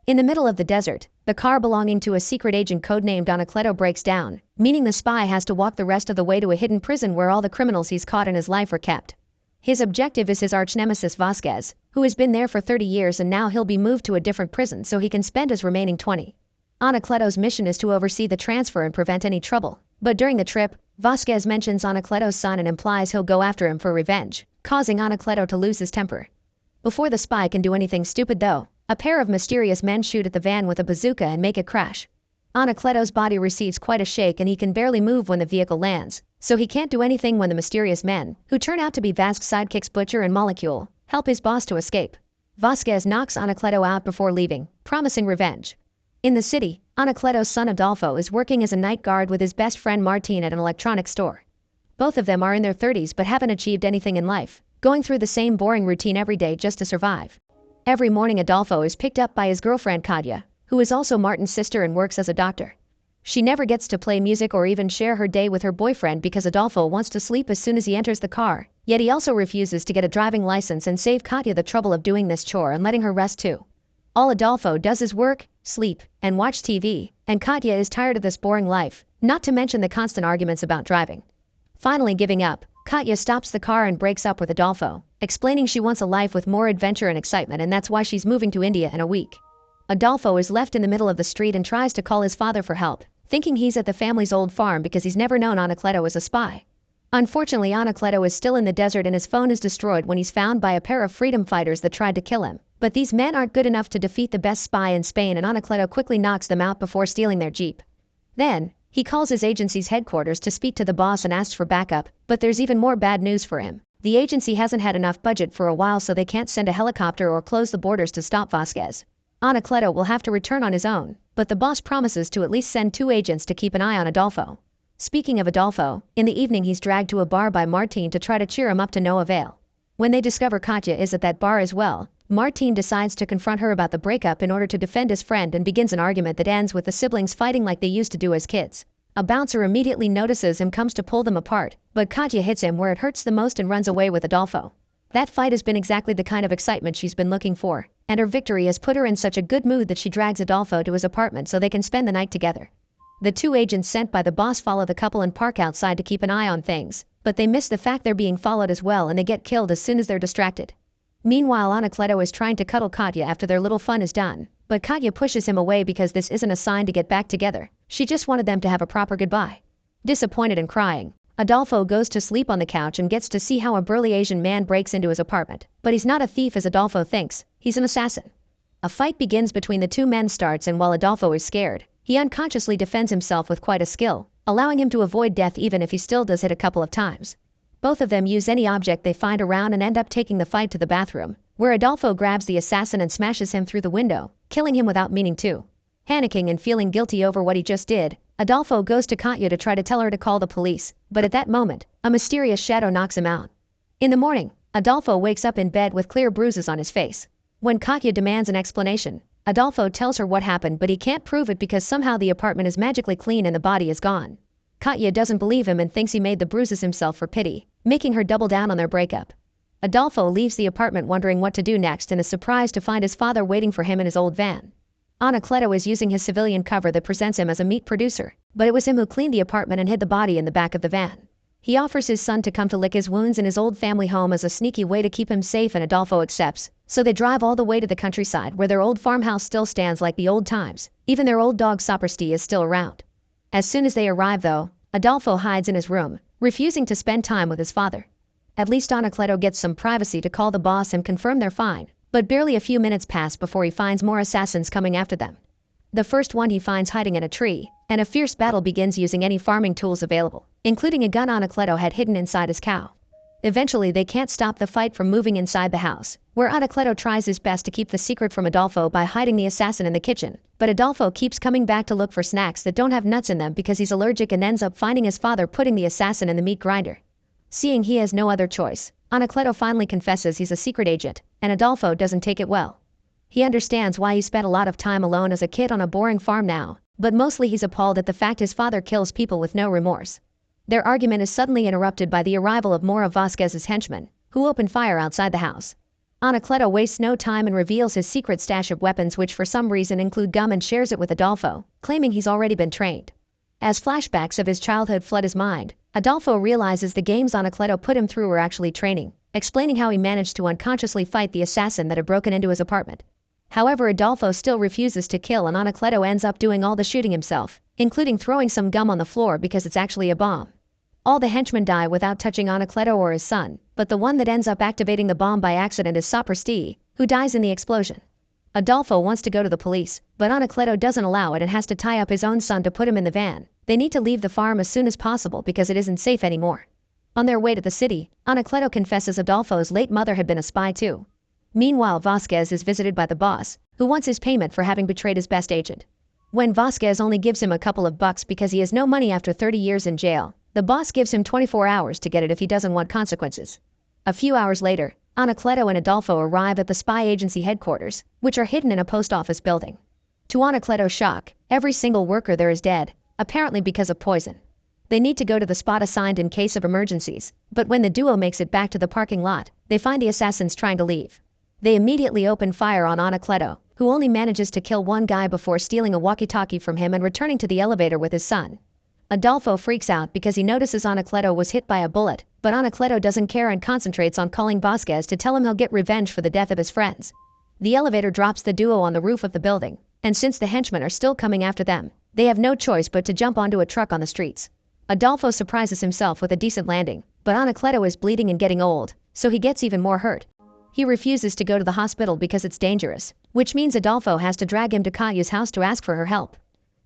In the middle of the desert, the car belonging to a secret agent codenamed Anacleto breaks down, meaning the spy has to walk the rest of the way to a hidden prison where all the criminals he's caught in his life are kept. His objective is his arch-nemesis Vasquez, who has been there for 30 years and now he'll be moved to a different prison so he can spend his remaining 20. Anacleto's mission is to oversee the transfer and prevent any trouble, but during the trip, Vasquez mentions Anacleto's son and implies he'll go after him for revenge, causing Anacleto to lose his temper. Before the spy can do anything stupid though, a pair of mysterious men shoot at the van with a bazooka and make it crash. Anacleto's body receives quite a shake and he can barely move when the vehicle lands, so he can't do anything when the mysterious men, who turn out to be Vasquez's sidekicks Butcher and Molecule, help his boss to escape. Vasquez knocks Anacleto out before leaving, promising revenge. In the city, Anacleto's son Adolfo is working as a night guard with his best friend Martin at an electronics store. Both of them are in their 30s but haven't achieved anything in life, going through the same boring routine every day just to survive. Every morning Adolfo is picked up by his girlfriend Katya, who is also Martin's sister and works as a doctor. She never gets to play music or even share her day with her boyfriend because Adolfo wants to sleep as soon as he enters the car, yet he also refuses to get a driving license and save Katya the trouble of doing this chore and letting her rest too. All Adolfo does is work, sleep, and watch TV, and Katya is tired of this boring life, not to mention the constant arguments about driving. Finally giving up, Katya stops the car and breaks up with Adolfo, explaining she wants a life with more adventure and excitement and that's why she's moving to India in a week. Adolfo is left in the middle of the street and tries to call his father for help, thinking he's at the family's old farm because he's never known Anacleto as a spy. Unfortunately, Anacleto is still in the desert and his phone is destroyed when he's found by a pair of freedom fighters that tried to kill him. But these men aren't good enough to defeat the best spy in Spain and Anacleto quickly knocks them out before stealing their jeep. Then, he calls his agency's headquarters to speak to the boss and asks for backup, but there's even more bad news for him. The agency hasn't had enough budget for a while so they can't send a helicopter or close the borders to stop Vasquez. Anacleto will have to return on his own, but the boss promises to at least send 2 agents to keep an eye on Adolfo. Speaking of Adolfo, in the evening he's dragged to a bar by Martin to try to cheer him up to no avail. When they discover Katya is at that bar as well, Martin decides to confront her about the breakup in order to defend his friend and begins an argument that ends with the siblings fighting like they used to do as kids. A bouncer immediately notices and comes to pull them apart, but Katya hits him where it hurts the most and runs away with Adolfo. That fight has been exactly the kind of excitement she's been looking for, and her victory has put her in such a good mood that she drags Adolfo to his apartment so they can spend the night together. The 2 agents sent by the boss follow the couple and park outside to keep an eye on things, but they miss the fact they're being followed as well and they get killed as soon as they're distracted. Meanwhile, Anacleto is trying to cuddle Katya after their little fun is done, but Katya pushes him away because this isn't a sign to get back together. She just wanted them to have a proper goodbye. Disappointed and crying, Adolfo goes to sleep on the couch and gets to see how a burly Asian man breaks into his apartment. But he's not a thief as Adolfo thinks, he's an assassin. A fight begins between the 2 men starts and while Adolfo is scared, he unconsciously defends himself with quite a skill, allowing him to avoid death even if he still does hit a couple of times. Both of them use any object they find around and end up taking the fight to the bathroom, where Adolfo grabs the assassin and smashes him through the window, killing him without meaning to. Panicking and feeling guilty over what he just did, Adolfo goes to Katya to try to tell her to call the police, but at that moment, a mysterious shadow knocks him out. In the morning, Adolfo wakes up in bed with clear bruises on his face. When Katya demands an explanation, Adolfo tells her what happened but he can't prove it because somehow the apartment is magically clean and the body is gone. Katya doesn't believe him and thinks he made the bruises himself for pity, making her double down on their breakup. Adolfo leaves the apartment wondering what to do next and is surprised to find his father waiting for him in his old van. Anacleto is using his civilian cover that presents him as a meat producer, but it was him who cleaned the apartment and hid the body in the back of the van. He offers his son to come to lick his wounds in his old family home as a sneaky way to keep him safe and Adolfo accepts, so they drive all the way to the countryside where their old farmhouse still stands like the old times, even their old dog Sapristi is still around. As soon as they arrive though, Adolfo hides in his room, refusing to spend time with his father. At least Anacleto gets some privacy to call the boss and confirm they're fine, but barely a few minutes pass before he finds more assassins coming after them. The first one he finds hiding in a tree, and a fierce battle begins using any farming tools available, including a gun Anacleto had hidden inside his cow. Eventually they can't stop the fight from moving inside the house, where Anacleto tries his best to keep the secret from Adolfo by hiding the assassin in the kitchen, but Adolfo keeps coming back to look for snacks that don't have nuts in them because he's allergic and ends up finding his father putting the assassin in the meat grinder. Seeing he has no other choice, Anacleto finally confesses he's a secret agent, and Adolfo doesn't take it well. He understands why he spent a lot of time alone as a kid on a boring farm now, but mostly he's appalled at the fact his father kills people with no remorse. Their argument is suddenly interrupted by the arrival of more of Vasquez's henchmen, who open fire outside the house. Anacleto wastes no time and reveals his secret stash of weapons, which for some reason include gum, and shares it with Adolfo, claiming he's already been trained. As flashbacks of his childhood flood his mind, Adolfo realizes the games Anacleto put him through were actually training, explaining how he managed to unconsciously fight the assassin that had broken into his apartment. However, Adolfo still refuses to kill, and Anacleto ends up doing all the shooting himself, including throwing some gum on the floor because it's actually a bomb. All the henchmen die without touching Anacleto or his son, but the one that ends up activating the bomb by accident is Sapristi, who dies in the explosion. Adolfo wants to go to the police, but Anacleto doesn't allow it and has to tie up his own son to put him in the van. They need to leave the farm as soon as possible because it isn't safe anymore. On their way to the city, Anacleto confesses Adolfo's late mother had been a spy too. Meanwhile, Vasquez is visited by the boss, who wants his payment for having betrayed his best agent. When Vasquez only gives him a couple of bucks because he has no money after 30 years in jail, the boss gives him 24 hours to get it if he doesn't want consequences. A few hours later, Anacleto and Adolfo arrive at the spy agency headquarters, which are hidden in a post office building. To Anacleto's shock, every single worker there is dead, apparently because of poison. They need to go to the spot assigned in case of emergencies, but when the duo makes it back to the parking lot, they find the assassins trying to leave. They immediately open fire on Anacleto, who only manages to kill one guy before stealing a walkie-talkie from him and returning to the elevator with his son. Adolfo freaks out because he notices Anacleto was hit by a bullet, but Anacleto doesn't care and concentrates on calling Vasquez to tell him he'll get revenge for the death of his friends. The elevator drops the duo on the roof of the building, and since the henchmen are still coming after them, they have no choice but to jump onto a truck on the streets. Adolfo surprises himself with a decent landing, but Anacleto is bleeding and getting old, so he gets even more hurt. He refuses to go to the hospital because it's dangerous, which means Adolfo has to drag him to Katya's house to ask for her help.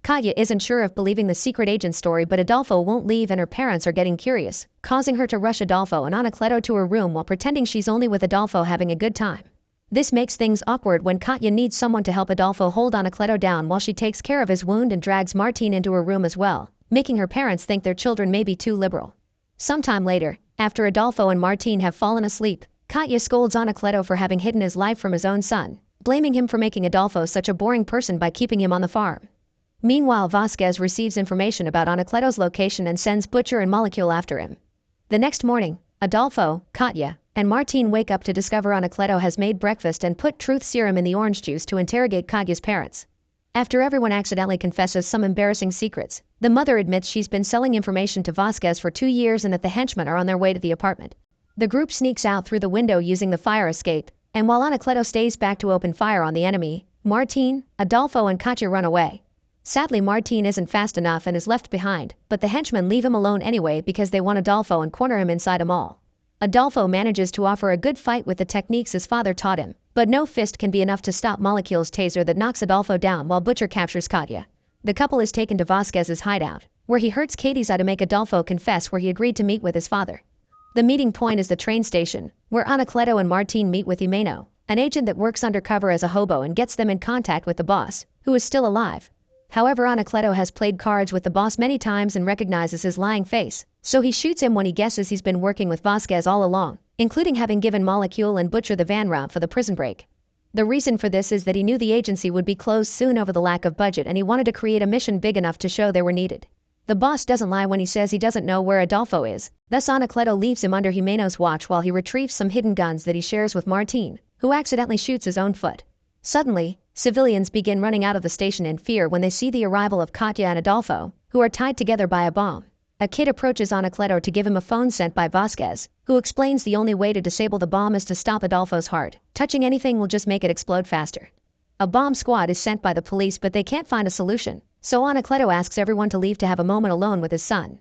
Katya isn't sure of believing the secret agent story, but Adolfo won't leave and her parents are getting curious, causing her to rush Adolfo and Anacleto to her room while pretending she's only with Adolfo having a good time. This makes things awkward when Katya needs someone to help Adolfo hold Anacleto down while she takes care of his wound and drags Martin into her room as well, making her parents think their children may be too liberal. Sometime later, after Adolfo and Martin have fallen asleep, Katya scolds Anacleto for having hidden his life from his own son, blaming him for making Adolfo such a boring person by keeping him on the farm. Meanwhile, Vasquez receives information about Anacleto's location and sends Butcher and Molecule after him. The next morning, Adolfo, Katya, and Martin wake up to discover Anacleto has made breakfast and put truth serum in the orange juice to interrogate Katya's parents. After everyone accidentally confesses some embarrassing secrets, the mother admits she's been selling information to Vasquez for 2 years and that the henchmen are on their way to the apartment. The group sneaks out through the window using the fire escape, and while Anacleto stays back to open fire on the enemy, Martin, Adolfo, and Katya run away. Sadly, Martin isn't fast enough and is left behind, but the henchmen leave him alone anyway because they want Adolfo and corner him inside a mall. Adolfo manages to offer a good fight with the techniques his father taught him, but no fist can be enough to stop Molecule's taser that knocks Adolfo down while Butcher captures Katya. The couple is taken to Vasquez's hideout, where he hurts Katie's eye to make Adolfo confess where he agreed to meet with his father. The meeting point is the train station, where Anacleto and Martin meet with Jimeno, an agent that works undercover as a hobo and gets them in contact with the boss, who is still alive. However, Anacleto has played cards with the boss many times and recognizes his lying face, so he shoots him when he guesses he's been working with Vasquez all along, including having given Molecule and Butcher the van route for the prison break. The reason for this is that he knew the agency would be closed soon over the lack of budget, and he wanted to create a mission big enough to show they were needed. The boss doesn't lie when he says he doesn't know where Adolfo is, thus Anacleto leaves him under Jimeno's watch while he retrieves some hidden guns that he shares with Martin, who accidentally shoots his own foot. Suddenly, civilians begin running out of the station in fear when they see the arrival of Katya and Adolfo, who are tied together by a bomb. A kid approaches Anacleto to give him a phone sent by Vasquez, who explains the only way to disable the bomb is to stop Adolfo's heart. Touching anything will just make it explode faster. A bomb squad is sent by the police, but they can't find a solution, so Anacleto asks everyone to leave to have a moment alone with his son.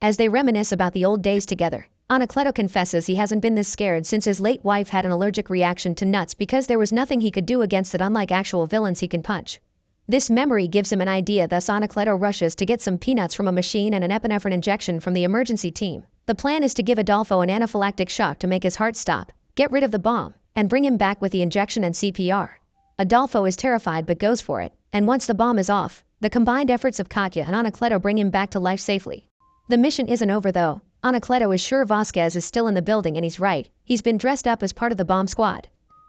As they reminisce about the old days together, Anacleto confesses he hasn't been this scared since his late wife had an allergic reaction to nuts because there was nothing he could do against it, unlike actual villains he can punch. This memory gives him an idea, thus Anacleto rushes to get some peanuts from a machine and an epinephrine injection from the emergency team. The plan is to give Adolfo an anaphylactic shock to make his heart stop, get rid of the bomb, and bring him back with the injection and CPR. Adolfo is terrified but goes for it, and once the bomb is off, the combined efforts of Katya and Anacleto bring him back to life safely. The mission isn't over though. Anacleto is sure Vasquez is still in the building, and he's right. He's been dressed up as part of the bomb squad.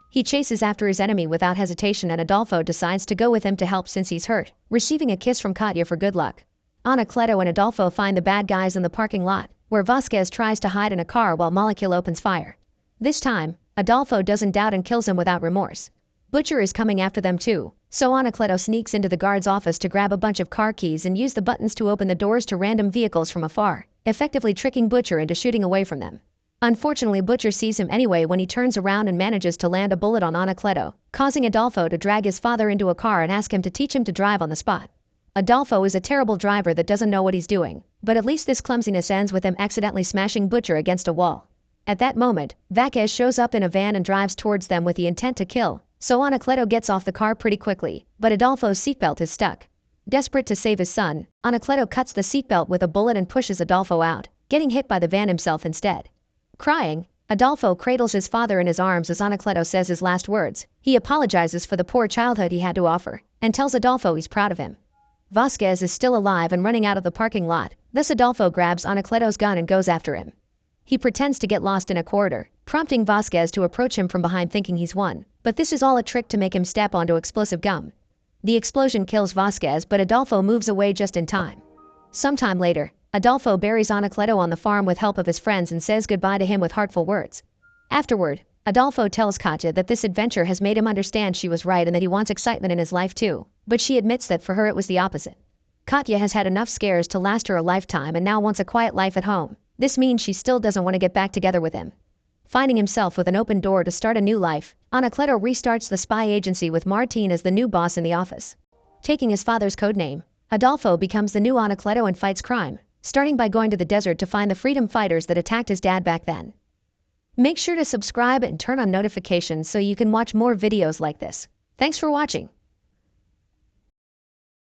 He chases after his enemy without hesitation, and Adolfo decides to go with him to help since he's hurt, receiving a kiss from Katya for good luck. Anacleto and Adolfo find the bad guys in the parking lot, where Vasquez tries to hide in a car while Molecule opens fire. This time, Adolfo doesn't doubt and kills him without remorse. Butcher is coming after them too, so Anacleto sneaks into the guard's office to grab a bunch of car keys and use the buttons to open the doors to random vehicles from afar, effectively tricking Butcher into shooting away from them. Unfortunately, Butcher sees him anyway when he turns around and manages to land a bullet on Anacleto, causing Adolfo to drag his father into a car and ask him to teach him to drive on the spot. Adolfo is a terrible driver that doesn't know what he's doing, but at least this clumsiness ends with him accidentally smashing Butcher against a wall. At that moment, Vasquez shows up in a van and drives towards them with the intent to kill, so Anacleto gets off the car pretty quickly, but Adolfo's seatbelt is stuck. Desperate to save his son, Anacleto cuts the seatbelt with a bullet and pushes Adolfo out, getting hit by the van himself instead. Crying, Adolfo cradles his father in his arms as Anacleto says his last words. He apologizes for the poor childhood he had to offer, and tells Adolfo he's proud of him. Vasquez is still alive and running out of the parking lot, thus Adolfo grabs Anacleto's gun and goes after him. He pretends to get lost in a corridor, prompting Vasquez to approach him from behind thinking he's won, but this is all a trick to make him step onto explosive gum. The explosion kills Vasquez, but Adolfo moves away just in time. Sometime later, Adolfo buries Anacleto on the farm with help of his friends and says goodbye to him with heartful words. Afterward, Adolfo tells Katya that this adventure has made him understand she was right and that he wants excitement in his life too, but she admits that for her it was the opposite. Katya has had enough scares to last her a lifetime and now wants a quiet life at home. This means she still doesn't want to get back together with him. Finding himself with an open door to start a new life, Anacleto restarts the spy agency with Martin as the new boss in the office. Taking his father's codename, Adolfo becomes the new Anacleto and fights crime, starting by going to the desert to find the freedom fighters that attacked his dad back then. Make sure to subscribe and turn on notifications so you can watch more videos like this. Thanks for watching.